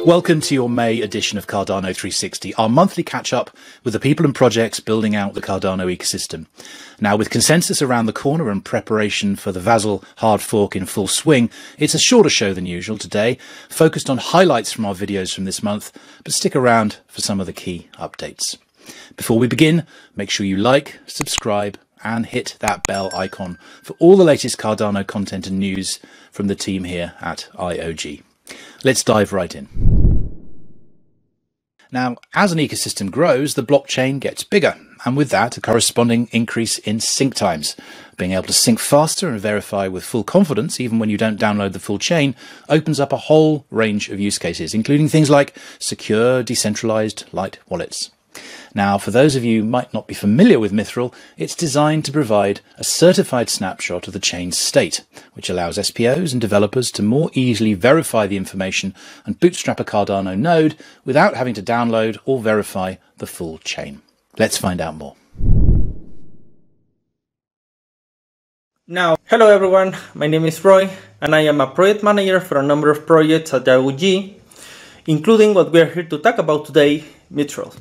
Welcome to your May edition of Cardano 360, our monthly catch-up with the people and projects building out the Cardano ecosystem. Now, with consensus around the corner and preparation for the Vasil hard fork in full swing, it's a shorter show than usual today, focused on highlights from our videos from this month, but stick around for some of the key updates. Before we begin, make sure you like, subscribe, and hit that bell icon for all the latest Cardano content and news from the team here at IOG. Let's dive right in. Now, as an ecosystem grows, the blockchain gets bigger, and with that, a corresponding increase in sync times. Being able to sync faster and verify with full confidence, even when you don't download the full chain, opens up a whole range of use cases, including things like secure, decentralized, light wallets. Now, for those of you who might not be familiar with Mithril, it's designed to provide a certified snapshot of the chain's state, which allows SPOs and developers to more easily verify the information and bootstrap a Cardano node without having to download or verify the full chain. Let's find out more. Now, hello everyone, my name is Roy, and I am a project manager for a number of projects at IOG, including what we are here to talk about today, Mithril.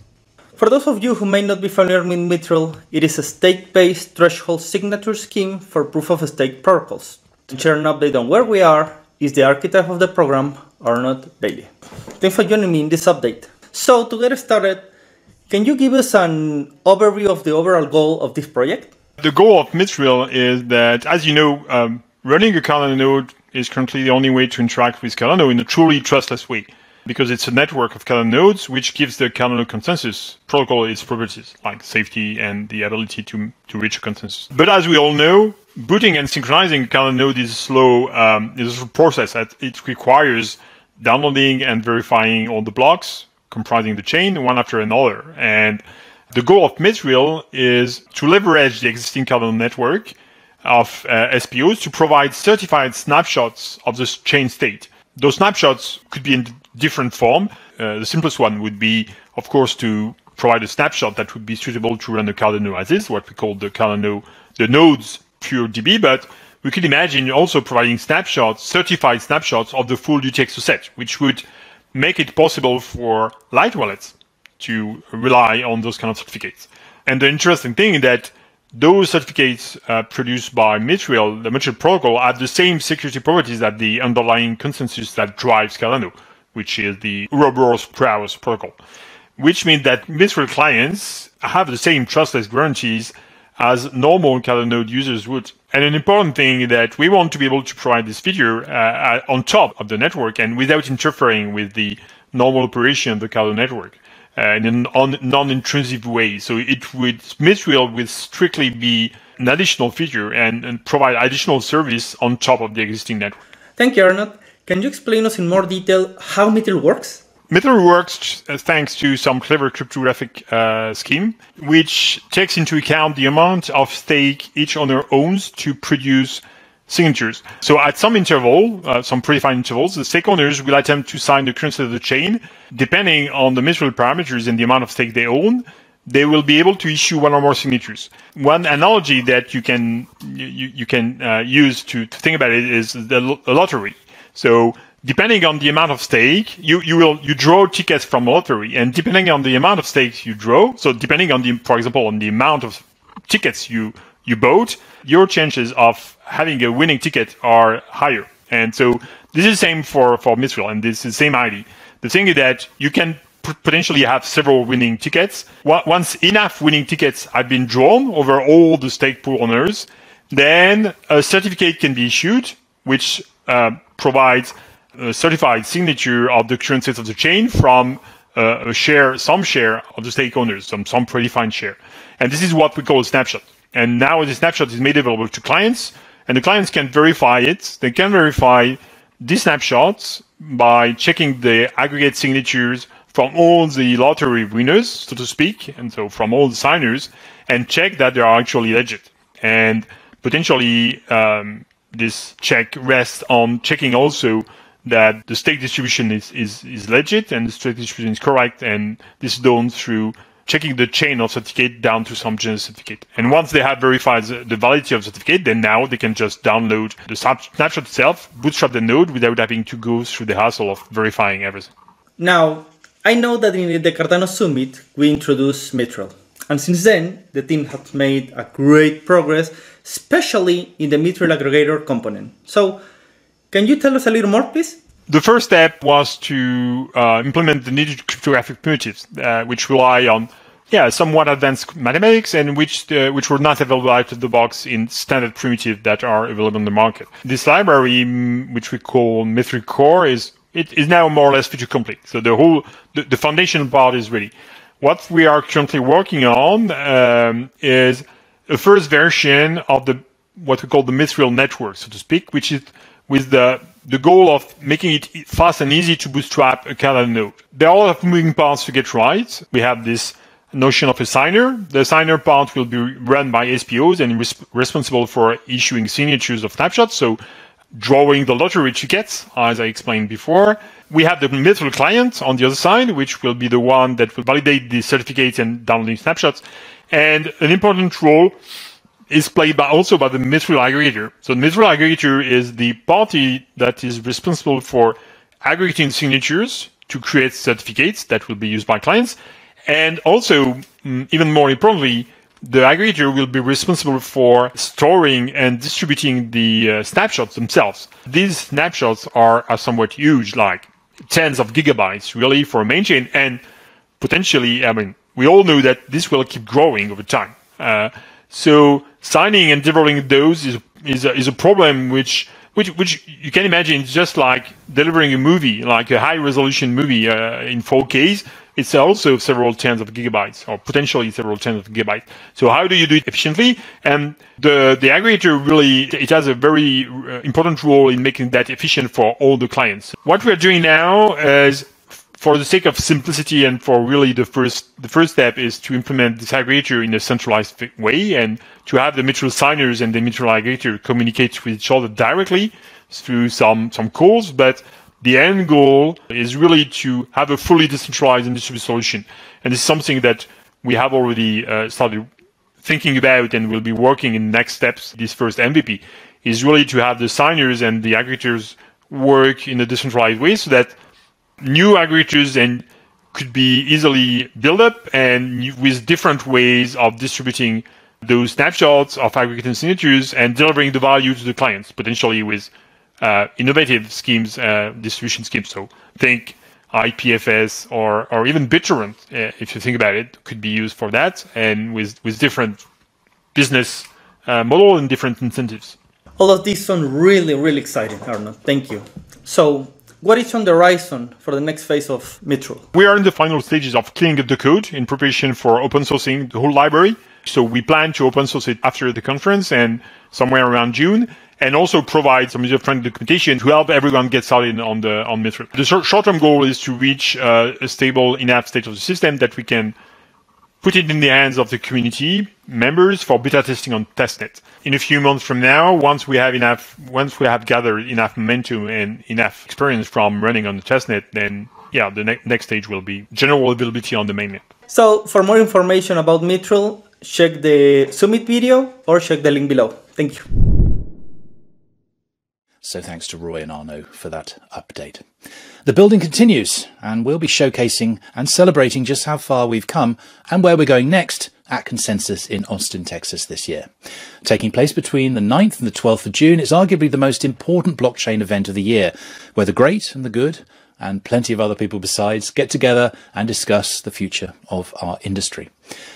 For those of you who may not be familiar with Mithril, it is a stake-based threshold signature scheme for proof-of-stake protocols. To share an update on where we are, is the architect of the program, Arnaud Bailey. Thanks for joining me in this update. So, to get started, can you give us an overview of the overall goal of this project? The goal of Mithril is that, as you know, running a Cardano node is currently the only way to interact with Cardano in a truly trustless way, because it's a network of Cardano nodes which gives the Cardano consensus protocol its properties, like safety and the ability to reach a consensus. But as we all know, booting and synchronizing a Cardano node is a slow process. It requires downloading and verifying all the blocks comprising the chain, one after another. And the goal of Mithril is to leverage the existing Cardano network of SPOs to provide certified snapshots of the chain state. Those snapshots could be in different form. The simplest one would be, of course, to provide a snapshot that would be suitable to run the Cardano as is, what we call the node's pure DB. But we could imagine also providing snapshots, certified snapshots of the full UTXO set, which would make it possible for light wallets to rely on those kind of certificates. And the interesting thing is that those certificates produced by Mithril, the Mithril protocol, have the same security properties as the underlying consensus that drives Cardano, which is the Ouroboros protocol, which means that Mithril clients have the same trustless guarantees as normal Cardano node users would. And an important thing is that we want to be able to provide this feature on top of the network and without interfering with the normal operation of the Cardano network. In a non-intrusive way. So Mithril would strictly be an additional feature and provide additional service on top of the existing network. Thank you, Arnaud. Can you explain us in more detail how Mithril works? Mithril works thanks to some clever cryptographic scheme, which takes into account the amount of stake each owner owns to produce signatures. So at some interval, some predefined intervals, the stake owners will attempt to sign the currency of the chain. Depending on the Mithril parameters and the amount of stake they own, they will be able to issue one or more signatures. One analogy that you can use to think about it is the lottery. So depending on the amount of stake, you draw tickets from a lottery, and depending on the amount of stakes you draw, so depending on for example, on the amount of tickets you bought, your chances of having a winning ticket are higher. And so this is the same for Mithril, and this is the same idea. The thing is that you can potentially have several winning tickets. Once enough winning tickets have been drawn over all the stake pool owners, then a certificate can be issued, which provides a certified signature of the current state of the chain from some share of the stake owners, some predefined share. And this is what we call a snapshot. And now the snapshot is made available to clients, and the clients can verify it. They can verify these snapshots by checking the aggregate signatures from all the lottery winners, so to speak, and so from all the signers, and check that they are actually legit. And potentially, this check rests on checking also that the stake distribution is legit and the stake distribution is correct, and this is done through checking the chain of certificate down to some general certificate. And once they have verified the validity of the certificate, then now they can just download the snapshot itself, bootstrap the node without having to go through the hassle of verifying everything. Now, I know that in the Cardano Summit, we introduced Mithril. And since then, the team has made a great progress, especially in the Mithril aggregator component. So, can you tell us a little more, please? The first step was to implement the needed cryptographic primitives, which rely on somewhat advanced mathematics and which were not available out of the box in standard primitives that are available on the market. This library, which we call Mithril Core, is now more or less feature complete. So the foundation part is ready. What we are currently working on is a first version of what we call the Mithril network, so to speak, which is with the goal of making it fast and easy to bootstrap a Cardano node. There are a lot of moving parts to get right. We have this notion of a signer. The signer part will be run by SPOs and responsible for issuing signatures of snapshots, so drawing the lottery tickets, as I explained before. We have the Mithril client on the other side, which will be the one that will validate the certificates and downloading snapshots. And an important role is played also by the Mithril aggregator. So the Mithril aggregator is the party that is responsible for aggregating signatures to create certificates that will be used by clients. And also, even more importantly, the aggregator will be responsible for storing and distributing the snapshots themselves. These snapshots are somewhat huge, like tens of gigabytes, really, for a main chain. And potentially, we all know that this will keep growing over time. So signing and delivering those is a problem which you can imagine is just like delivering a movie, like a high resolution movie in 4K. It's also several tens of gigabytes, or potentially several tens of gigabytes. So how do you do it efficiently? And the aggregator it has a very important role in making that efficient for all the clients. What we're doing now is, for the sake of simplicity and for really the first step, is to implement this aggregator in a centralized way and to have the Mithril signers and the Mithril aggregator communicate with each other directly through some calls. But the end goal is really to have a fully decentralized and distributed solution. And this is something that we have already started thinking about and will be working in next steps. This first MVP is really to have the signers and the aggregators work in a decentralized way so that new aggregators could be easily built up and with different ways of distributing those snapshots of aggregating signatures and delivering the value to the clients, potentially with innovative schemes, distribution schemes. So think IPFS or even BitTorrent, if you think about it, could be used for that, and with different business model and different incentives. All of these sound really, really exciting, Arnaud. Thank you. So, what is on the horizon for the next phase of Mithril? We are in the final stages of cleaning up the code in preparation for open sourcing the whole library. So we plan to open source it after the conference and somewhere around June, and also provide some user-friendly documentation to help everyone get started on Mithril. The short-term goal is to reach a stable enough state of the system that we can put it in the hands of the community members for beta testing on testnet. In a few months from now, once we have gathered enough momentum and enough experience from running on the testnet, then the next stage will be general availability on the mainnet. So for more information about Mithril, check the Summit video or check the link below. Thank you. So thanks to Roy and Arnaud for that update. The building continues, and we'll be showcasing and celebrating just how far we've come and where we're going next at Consensus in Austin, Texas this year. Taking place between the 9th and the 12th of June, it's arguably the most important blockchain event of the year, where the great and the good and plenty of other people besides get together and discuss the future of our industry.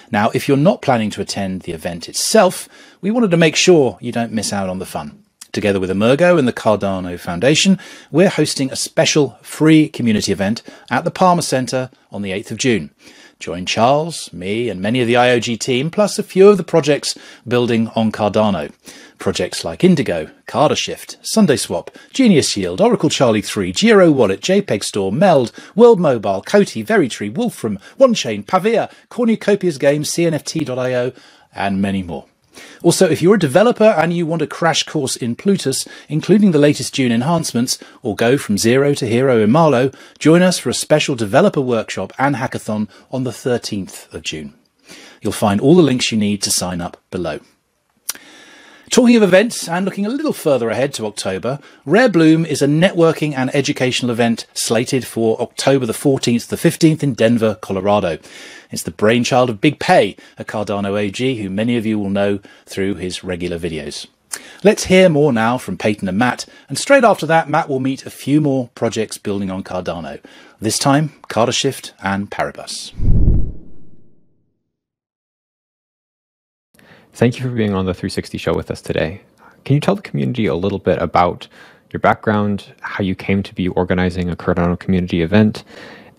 Now, if you're not planning to attend the event itself, we wanted to make sure you don't miss out on the fun. Together with Emergo and the Cardano Foundation, we're hosting a special free community event at the Palmer Center on the 8th of June. Join Charles, me and many of the IOG team, plus a few of the projects building on Cardano. Projects like Indigo, Cardashift, SundaySwap, Genius Yield, Oracle Charlie 3, Giro Wallet, JPEG Store, Meld, World Mobile, Coty, Veritree, Wolfram, OneChain, Pavia, Cornucopia's Games, CNFT.io, and many more. Also, if you're a developer and you want a crash course in Plutus, including the latest June enhancements, or go from zero to hero in Marlow, join us for a special developer workshop and hackathon on the 13th of June. You'll find all the links you need to sign up below. Talking of events and looking a little further ahead to October, Rare Bloom is a networking and educational event slated for October the 14th to the 15th in Denver, Colorado. It's the brainchild of Big Pay, a Cardano OG who many of you will know through his regular videos. Let's hear more now from Peyton and Matt, and straight after that, Matt will meet a few more projects building on Cardano. This time, Cardashift and Paribus. Thank you for being on the 360 show with us today. Can you tell the community a little bit about your background, how you came to be organizing a Cardano community event,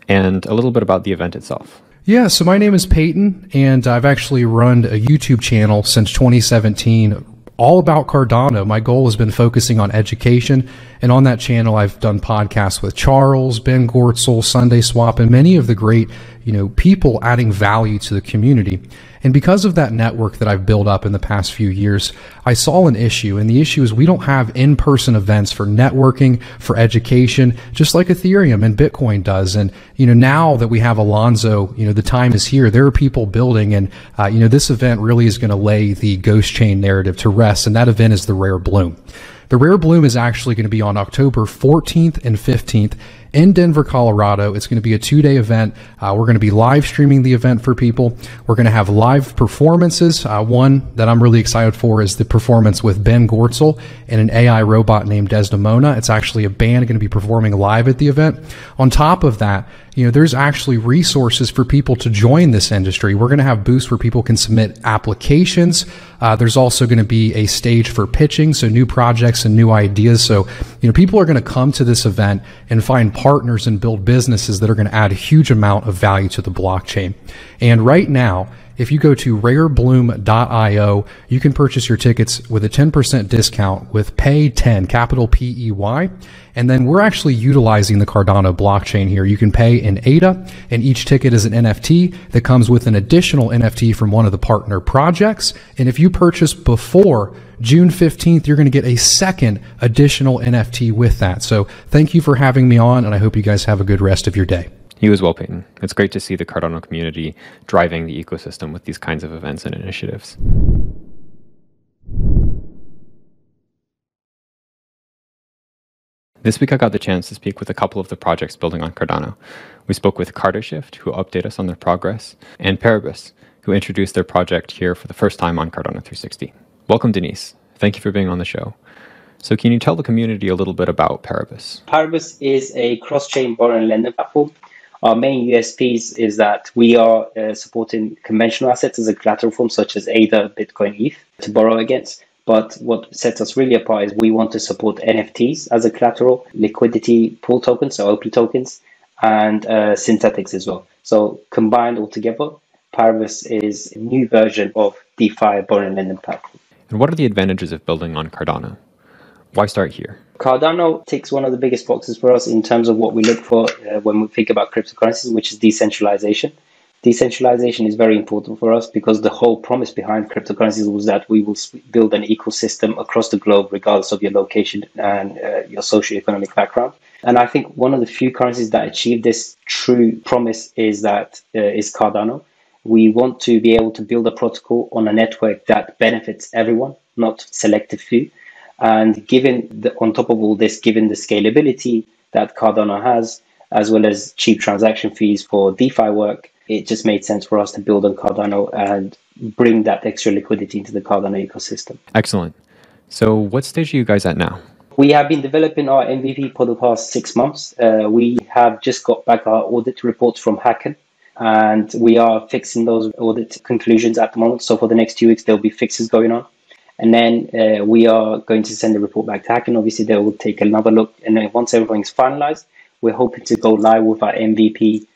and a little bit about the event itself? Yeah, so my name is Peyton, and I've actually run a YouTube channel since 2017 all about Cardano. My goal has been focusing on education, and on that channel I've done podcasts with Charles, Ben Gortzel, Sunday Swap, and many of the great, people adding value to the community. And because of that network that I've built up in the past few years, I saw an issue, and the issue is we don't have in-person events for networking, for education, just like Ethereum and Bitcoin does. And, now that we have Alonzo, the time is here. There are people building, and, this event really is going to lay the ghost chain narrative to rest, and that event is the Rare Bloom. The Rare Bloom is actually going to be on October 14th and 15th in Denver, Colorado. It's going to be a 2-day event. We're going to be live streaming the event for people. We're going to have live performances. One that I'm really excited for is the performance with Ben Gortzel and an AI robot named Desdemona. It's actually a band going to be performing live at the event. On top of that, there's actually resources for people to join this industry. We're going to have booths where people can submit applications. There's also going to be a stage for pitching, so new projects and new ideas. So, people are going to come to this event and find partners and build businesses that are going to add a huge amount of value to the blockchain. And right now, if you go to rarebloom.io, you can purchase your tickets with a 10% discount with Pay10, capital P-E-Y. And then we're actually utilizing the Cardano blockchain here. You can pay in ADA, and each ticket is an NFT that comes with an additional NFT from one of the partner projects. And if you purchase before June 15th, you're going to get a second additional NFT with that. So thank you for having me on, and I hope you guys have a good rest of your day. You as well, Peyton. It's great to see the Cardano community driving the ecosystem with these kinds of events and initiatives. This week I got the chance to speak with a couple of the projects building on Cardano. We spoke with Cardashift, who update us on their progress, and Paribus, who introduced their project here for the first time on Cardano 360. Welcome, Denise. Thank you for being on the show. So can you tell the community a little bit about Paribus? Paribus is a cross-chain borrowing and lending platform. Our main USPs is that we are supporting conventional assets as a collateral form, such as ADA, Bitcoin, ETH, to borrow against. But what sets us really apart is we want to support NFTs as a collateral, liquidity pool tokens, so OP tokens, and synthetics as well. So combined all together, Paribus is a new version of DeFi borrowing and lending platform. And what are the advantages of building on Cardano? Why start here? Cardano ticks one of the biggest boxes for us in terms of what we look for when we think about cryptocurrencies, which is decentralization. Decentralization is very important for us because the whole promise behind cryptocurrencies was that we will build an ecosystem across the globe, regardless of your location and your socioeconomic background. And I think one of the few currencies that achieve this true promise is Cardano. We want to be able to build a protocol on a network that benefits everyone, not selective few. And on top of all this, given the scalability that Cardano has, as well as cheap transaction fees for DeFi work, it just made sense for us to build on Cardano and bring that extra liquidity into the Cardano ecosystem. Excellent. So what stage are you guys at now? We have been developing our MVP for the past 6 months. We have just got back our audit reports from Hàng, and we are fixing those audit conclusions at the moment. So for the next 2 weeks, there'll be fixes going on. And then we are going to send the report back to Hàng. Obviously, they will take another look. And then once everything's finalized, we're hoping to go live with our MVP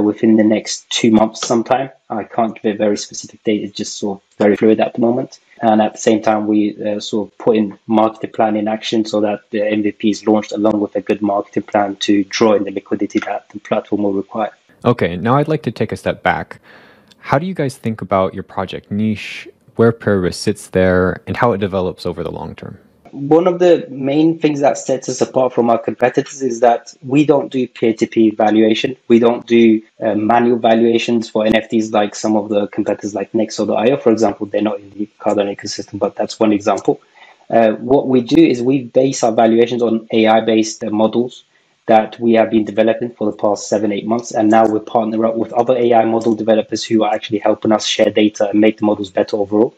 within the next 2 months sometime. I can't give a very specific date. It's just sort of very fluid at the moment. And at the same time, we sort of put in marketing plan in action so that the MVP is launched along with a good marketing plan to draw in the liquidity that the platform will require. Okay, now I'd like to take a step back. How do you guys think about your project niche, where Paribus sits there, and how it develops over the long term? One of the main things that sets us apart from our competitors is that we don't do peer-to-peer valuation. We don't do manual valuations for NFTs like some of the competitors like Nexo.io, for example. They're not in the Cardano ecosystem, but that's one example. What we do is we base our valuations on AI-based models that we have been developing for the past 7-8 months. And now we're partnering up with other AI model developers who are actually helping us share data and make the models better overall.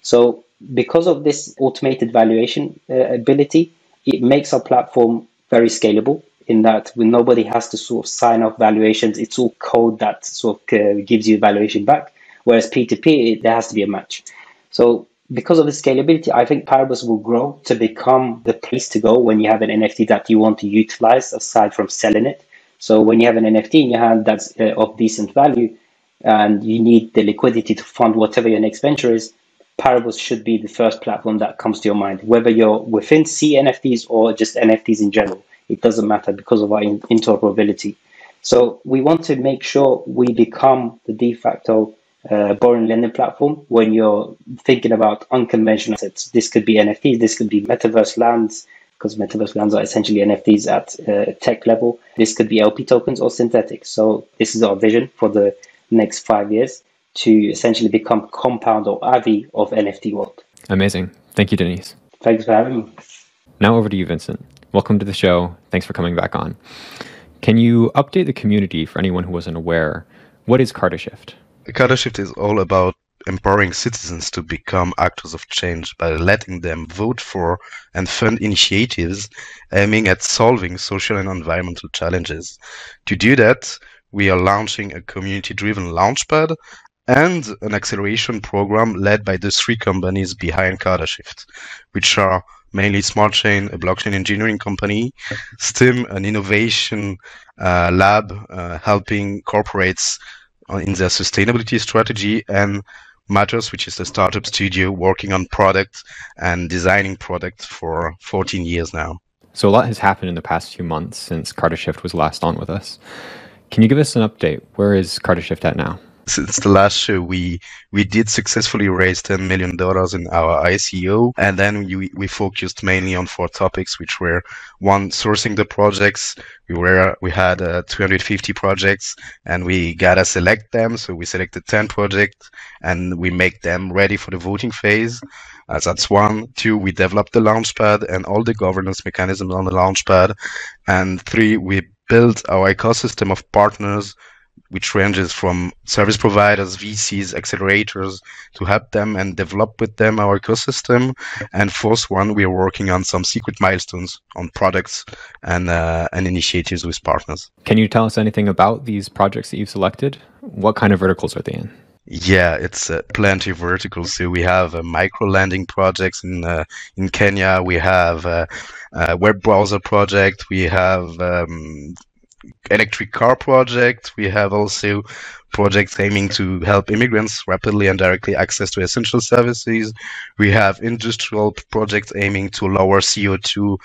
So because of this automated valuation ability, it makes our platform very scalable in that when nobody has to sort of sign off valuations, it's all code that sort of gives you valuation back. Whereas P2P, there has to be a match. So because of the scalability, I think Paribus will grow to become the place to go when you have an NFT that you want to utilize aside from selling it. So when you have an NFT in your hand that's of decent value and you need the liquidity to fund whatever your next venture is, Paribus should be the first platform that comes to your mind. Whether you're within C NFTs or just NFTs in general, it doesn't matter because of our interoperability. So we want to make sure we become the de facto borrowing lending platform when you're thinking about unconventional assets. This could be NFTs, this could be metaverse lands, because metaverse lands are essentially NFTs at tech level. This could be LP tokens or synthetics. So this is our vision for the next 5 years, to essentially become compound or Avi of NFT world. Amazing. Thank you, Denise. Thanks for having me. Now over to you, Vincent. Welcome to the show. Thanks for coming back on. Can you update the community for anyone who wasn't aware? What is Cardashift? Cardashift is all about empowering citizens to become actors of change by letting them vote for and fund initiatives aiming at solving social and environmental challenges. To do that, we are launching a community-driven launchpad and an acceleration program led by the 3 companies behind Cardashift, which are mainly SmartChain, a blockchain engineering company, STEM, an innovation lab helping corporates in their sustainability strategy, and Matters, which is a startup studio working on product and designing product for 14 years now. So a lot has happened in the past few months since Cardashift was last on with us. Can you give us an update? Where is Cardashift at now? Since the last show, we did successfully raise $10 million in our ICO, and then we focused mainly on 4 topics, which were: 1, sourcing the projects. We had 250 projects, and we gotta select them. So we selected 10 projects, and we make them ready for the voting phase. That's 1. 2, we developed the launchpad and all the governance mechanisms on the launchpad. And 3, we built our ecosystem of partners, which ranges from service providers, VCs, accelerators, to help them and develop with them our ecosystem. And 4th one, we are working on some secret milestones on products and initiatives with partners. Can you tell us anything about these projects that you've selected? What kind of verticals are they in? Yeah, it's plenty of verticals. So we have micro lending projects in Kenya. We have a web browser project. We have electric car project. We have also projects aiming to help immigrants rapidly and directly access to essential services. We have industrial projects aiming to lower CO2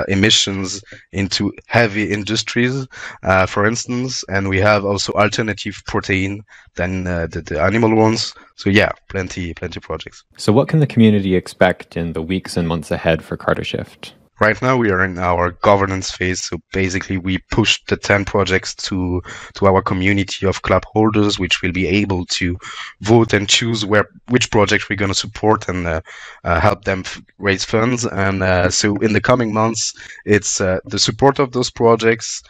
emissions into heavy industries, for instance. And we have also alternative protein than the animal ones. So yeah, plenty projects. So what can the community expect in the weeks and months ahead for Cardashift? Right now, we are in our governance phase. So basically, we pushed the 10 projects to our community of club holders, which will be able to vote and choose which project we're going to support and help them raise funds. And so in the coming months, it's the support of those projects,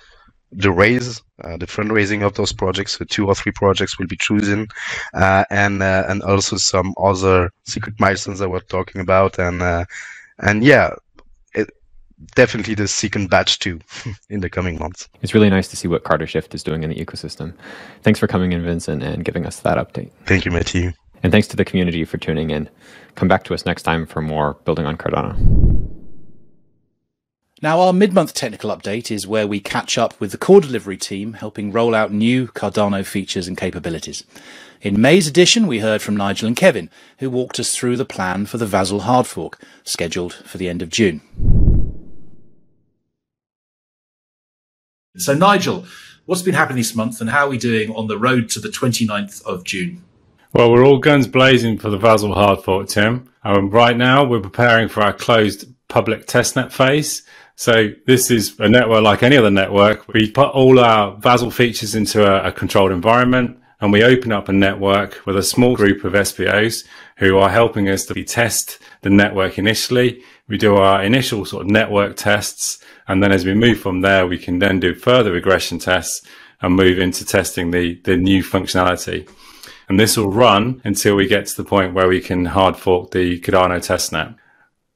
the fundraising of those projects. So 2 or 3 projects will be chosen, and also some other secret milestones that we're talking about. And yeah. Definitely the second batch too in the coming months. It's really nice to see what Cardashift is doing in the ecosystem. Thanks for coming in, Vincent, and giving us that update. Thank you, Matthew. And thanks to the community for tuning in. Come back to us next time for more Building on Cardano. Now, our mid-month technical update is where we catch up with the core delivery team helping roll out new Cardano features and capabilities. In May's edition, we heard from Nigel and Kevin, who walked us through the plan for the Vasil hard fork, scheduled for the end of June. So, Nigel, what's been happening this month and how are we doing on the road to the 29th of June? Well, we're all guns blazing for the Vasil hard fork, Tim. Right now, we're preparing for our closed public testnet phase. So this is a network like any other network. We put all our Vassal features into a controlled environment, and we open up a network with a small group of SPOs who are helping us to test the network initially. We do our initial sort of network tests, and then as we move from there, we can then do further regression tests and move into testing the new functionality. And this will run until we get to the point where we can hard fork the Cardano testnet.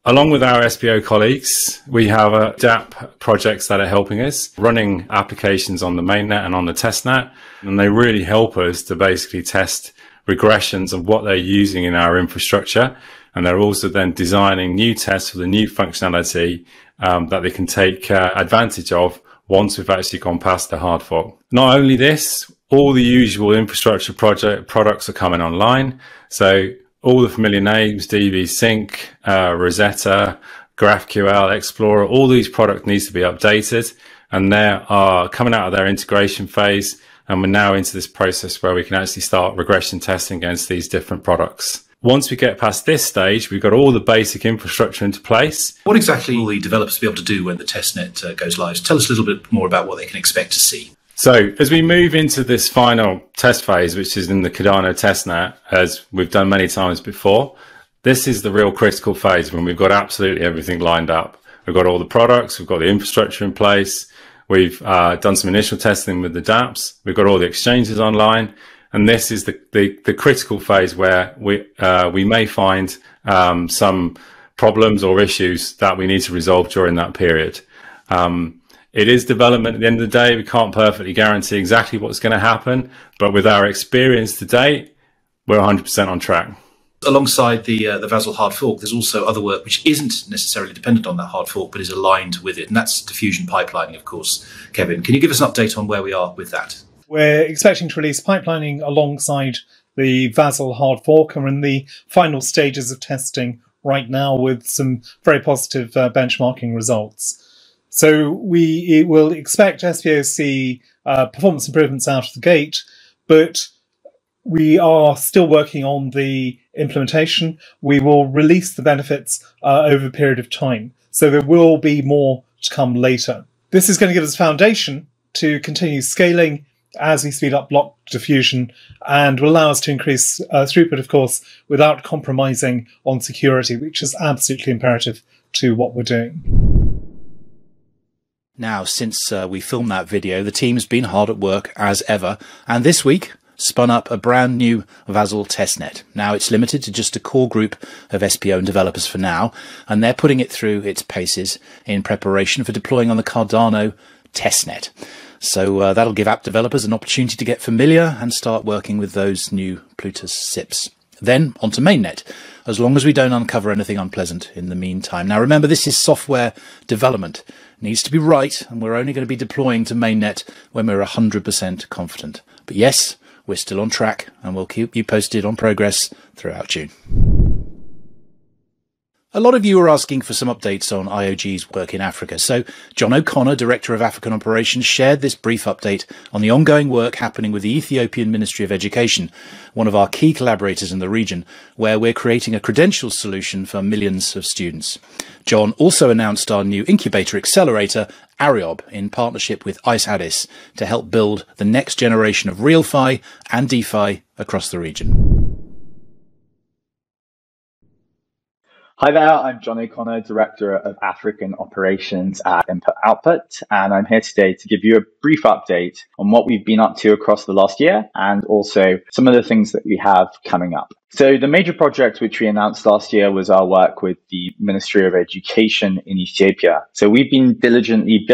Along with our SPO colleagues, we have DApp projects that are helping us, running applications on the mainnet and on the testnet. And they really help us to basically test regressions of what they're using in our infrastructure. And they're also then designing new tests for the new functionality that they can take advantage of once we've actually gone past the hard fork. Not only this, all the usual infrastructure products are coming online. So all the familiar names, DB Sync, Rosetta, GraphQL, Explorer, all these products need to be updated, and they are coming out of their integration phase. And we're now into this process where we can actually start regression testing against these different products. Once we get past this stage, we've got all the basic infrastructure into place. What exactly will the developers be able to do when the testnet goes live? Tell us a little bit more about what they can expect to see. So as we move into this final test phase, which is in the Cardano testnet, as we've done many times before, this is the real critical phase when we've got absolutely everything lined up. We've got all the products, we've got the infrastructure in place, we've done some initial testing with the dApps, we've got all the exchanges online, and this is the critical phase where we may find some problems or issues that we need to resolve during that period. It is development at the end of the day. We can't perfectly guarantee exactly what's going to happen, but with our experience to date, we're 100% on track. Alongside the Vassal hard fork, there's also other work which isn't necessarily dependent on that hard fork, but is aligned with it, and that's diffusion pipelining, of course. Kevin, can you give us an update on where we are with that? We're expecting to release pipelining alongside the Vassal hard fork, and we're in the final stages of testing right now with some very positive benchmarking results. So we will expect SPOC performance improvements out of the gate, but we are still working on the implementation. We will release the benefits over a period of time. So there will be more to come later. This is going to give us a foundation to continue scaling as we speed up block diffusion, and will allow us to increase throughput, of course, without compromising on security, which is absolutely imperative to what we're doing. Now, since we filmed that video, the team's been hard at work as ever, and this week spun up a brand new Vassal testnet. Now, it's limited to just a core group of SPO and developers for now, and they're putting it through its paces in preparation for deploying on the Cardano testnet. So that'll give app developers an opportunity to get familiar and start working with those new Plutus SIPs. Then onto mainnet, as long as we don't uncover anything unpleasant in the meantime. Now remember, this is software development. It needs to be right, and we're only going to be deploying to mainnet when we're 100% confident. But yes, we're still on track, and we'll keep you posted on progress throughout June. A lot of you are asking for some updates on IOG's work in Africa, so John O'Connor, Director of African Operations, shared this brief update on the ongoing work happening with the Ethiopian Ministry of Education, one of our key collaborators in the region, where we're creating a credentials solution for millions of students. John also announced our new incubator accelerator, Ariob, in partnership with ICE Addis, to help build the next generation of RealFi and DeFi across the region. Hi there, I'm John O'Connor, Director of African Operations at Input Output, and I'm here today to give you a brief update on what we've been up to across the last year and also some of the things that we have coming up. So the major project which we announced last year was our work with the Ministry of Education in Ethiopia. So we've been diligently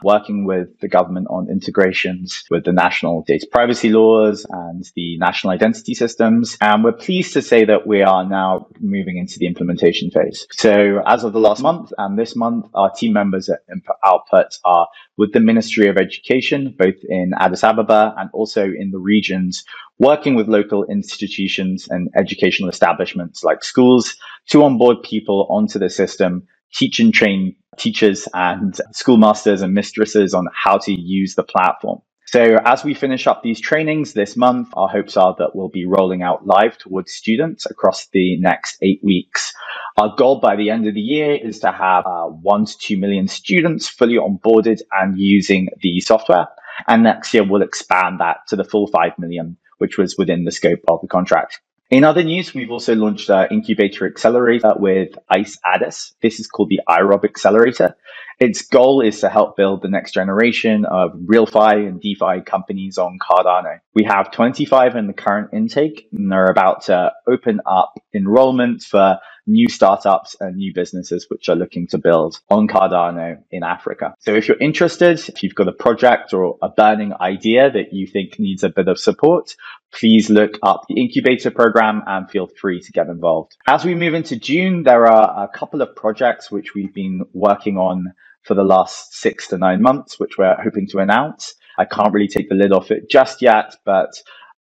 working with the government on integrations with the national data privacy laws and the national identity systems. And we're pleased to say that we are now moving into the implementation phase. So as of the last month and this month, our team members at Input Output are with the Ministry of Education, both in Addis Ababa and also in the regions, working with local institutions and educational establishments like schools to onboard people onto the system, teach and train teachers and schoolmasters and mistresses on how to use the platform. So as we finish up these trainings this month, our hopes are that we'll be rolling out live towards students across the next 8 weeks. Our goal by the end of the year is to have 1 to 2 million students fully onboarded and using the software. And next year, we'll expand that to the full 5 million, which was within the scope of the contract. In other news, we've also launched an incubator accelerator with ICE Addis. This is called the iRob Accelerator. Its goal is to help build the next generation of RealFi and DeFi companies on Cardano. We have 25 in the current intake, and they're about to open up enrollment for new startups and new businesses which are looking to build on Cardano in Africa. So if you're interested, if you've got a project or a burning idea that you think needs a bit of support, please look up the incubator program and feel free to get involved. As we move into June, there are a couple of projects which we've been working on for the last 6 to 9 months, which we're hoping to announce. I can't really take the lid off it just yet, but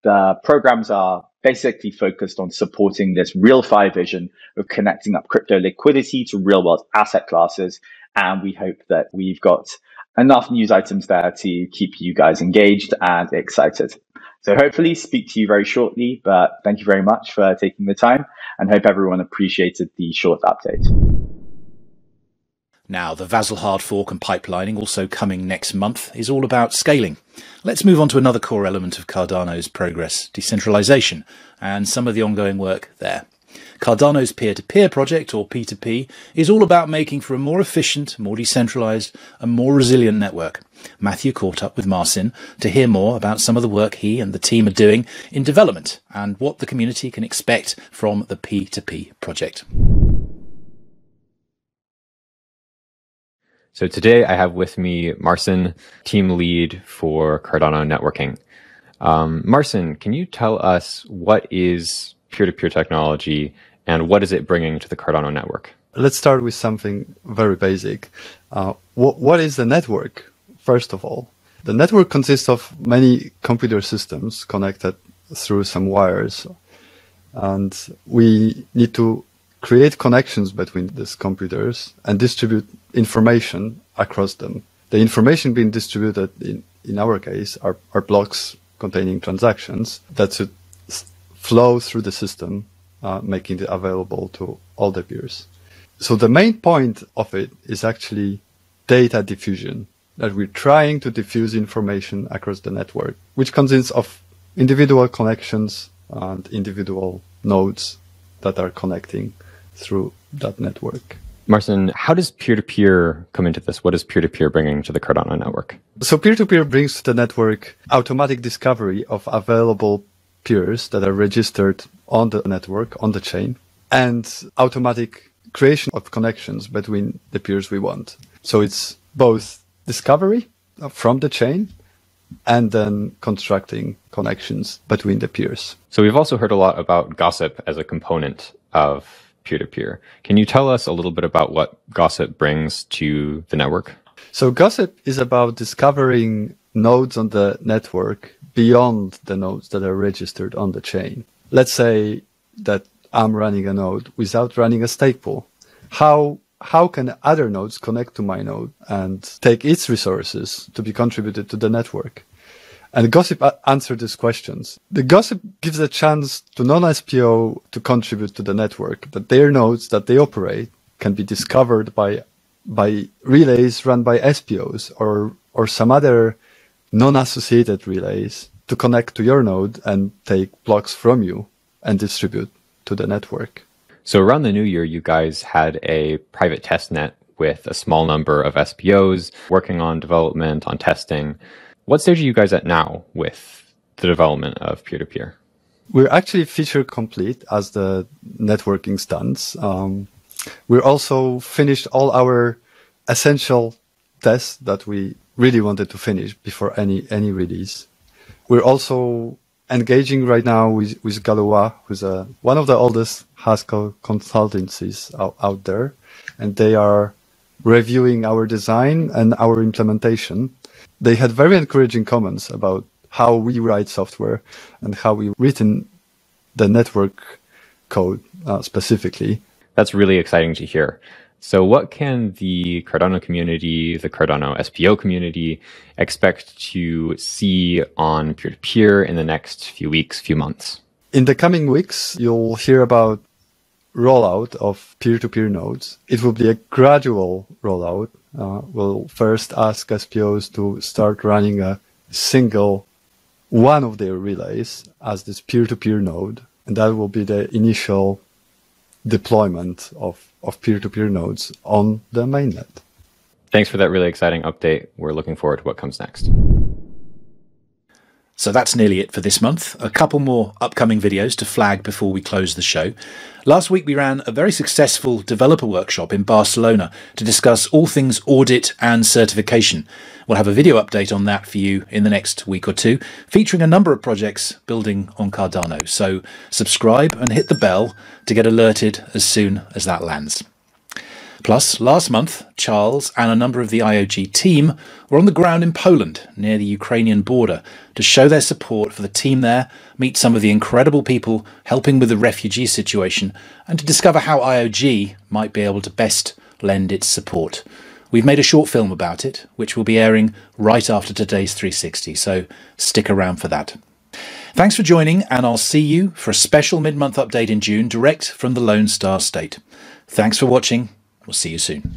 the programs are basically focused on supporting this RealFi vision of connecting up crypto liquidity to real world asset classes. And we hope that we've got enough news items there to keep you guys engaged and excited. So hopefully speak to you very shortly, but thank you very much for taking the time and hope everyone appreciated the short update. Now, the Vasil hard fork and pipelining, also coming next month, is all about scaling. Let's move on to another core element of Cardano's progress, decentralization, and some of the ongoing work there. Cardano's peer-to-peer project, or P2P, is all about making for a more efficient, more decentralized, and more resilient network. Matthew caught up with Marcin to hear more about some of the work he and the team are doing in development and what the community can expect from the P2P project. So today I have with me Marcin, team lead for Cardano networking. Marcin, can you tell us what is peer-to-peer technology and what is it bringing to the Cardano network? Let's start with something very basic. What is the network? First of all, the network consists of many computer systems connected through some wires, and we need to create connections between these computers and distribute information across them. The information being distributed in our case are blocks containing transactions that should flow through the system, making it available to all the peers. So the main point of it is actually data diffusion, that we're trying to diffuse information across the network, which consists of individual connections and individual nodes that are connecting through that network. Marcin, how does peer-to-peer come into this? What is peer-to-peer bringing to the Cardano network? So peer-to-peer brings to the network automatic discovery of available peers that are registered on the network, on the chain, and automatic creation of connections between the peers we want. So it's both discovery from the chain and then constructing connections between the peers. So we've also heard a lot about gossip as a component of peer-to-peer. Can you tell us a little bit about what gossip brings to the network? So gossip is about discovering nodes on the network beyond the nodes that are registered on the chain. Let's say that I'm running a node without running a stake pool. How can other nodes connect to my node and take its resources to be contributed to the network? And gossip answers these questions. The gossip gives a chance to non-SPO to contribute to the network, that their nodes that they operate can be discovered by relays run by SPOs or some other non-associated relays to connect to your node and take blocks from you and distribute to the network. So around the new year, you guys had a private test net with a small number of SPOs working on development, on testing. What stage are you guys at now with the development of peer-to-peer? We're actually feature complete as the networking stands. We're also finished all our essential tests that we really wanted to finish before any release. We're also engaging right now with Galois, who's one of the oldest Haskell consultancies out there, and they are reviewing our design and our implementation. They had very encouraging comments about how we write software and how we've written the network code specifically. That's really exciting to hear. So what can the Cardano community, the Cardano SPO community, expect to see on peer-to-peer in the next few weeks, few months? In the coming weeks, you'll hear about rollout of peer-to-peer nodes. It will be a gradual rollout. We'll first ask SPOs to start running a single one of their relays as this peer-to-peer node, and that will be the initial deployment of peer-to-peer nodes on the mainnet. Thanks for that really exciting update. We're looking forward to what comes next. So that's nearly it for this month. A couple more upcoming videos to flag before we close the show. Last week we ran a very successful developer workshop in Barcelona to discuss all things audit and certification. We'll have a video update on that for you in the next week or two, featuring a number of projects building on Cardano. So subscribe and hit the bell to get alerted as soon as that lands. Plus, last month, Charles and a number of the IOG team were on the ground in Poland, near the Ukrainian border, to show their support for the team there, meet some of the incredible people helping with the refugee situation, and to discover how IOG might be able to best lend its support. We've made a short film about it, which will be airing right after today's 360, so stick around for that. Thanks for joining, and I'll see you for a special mid-month update in June, direct from the Lone Star State. Thanks for watching. We'll see you soon.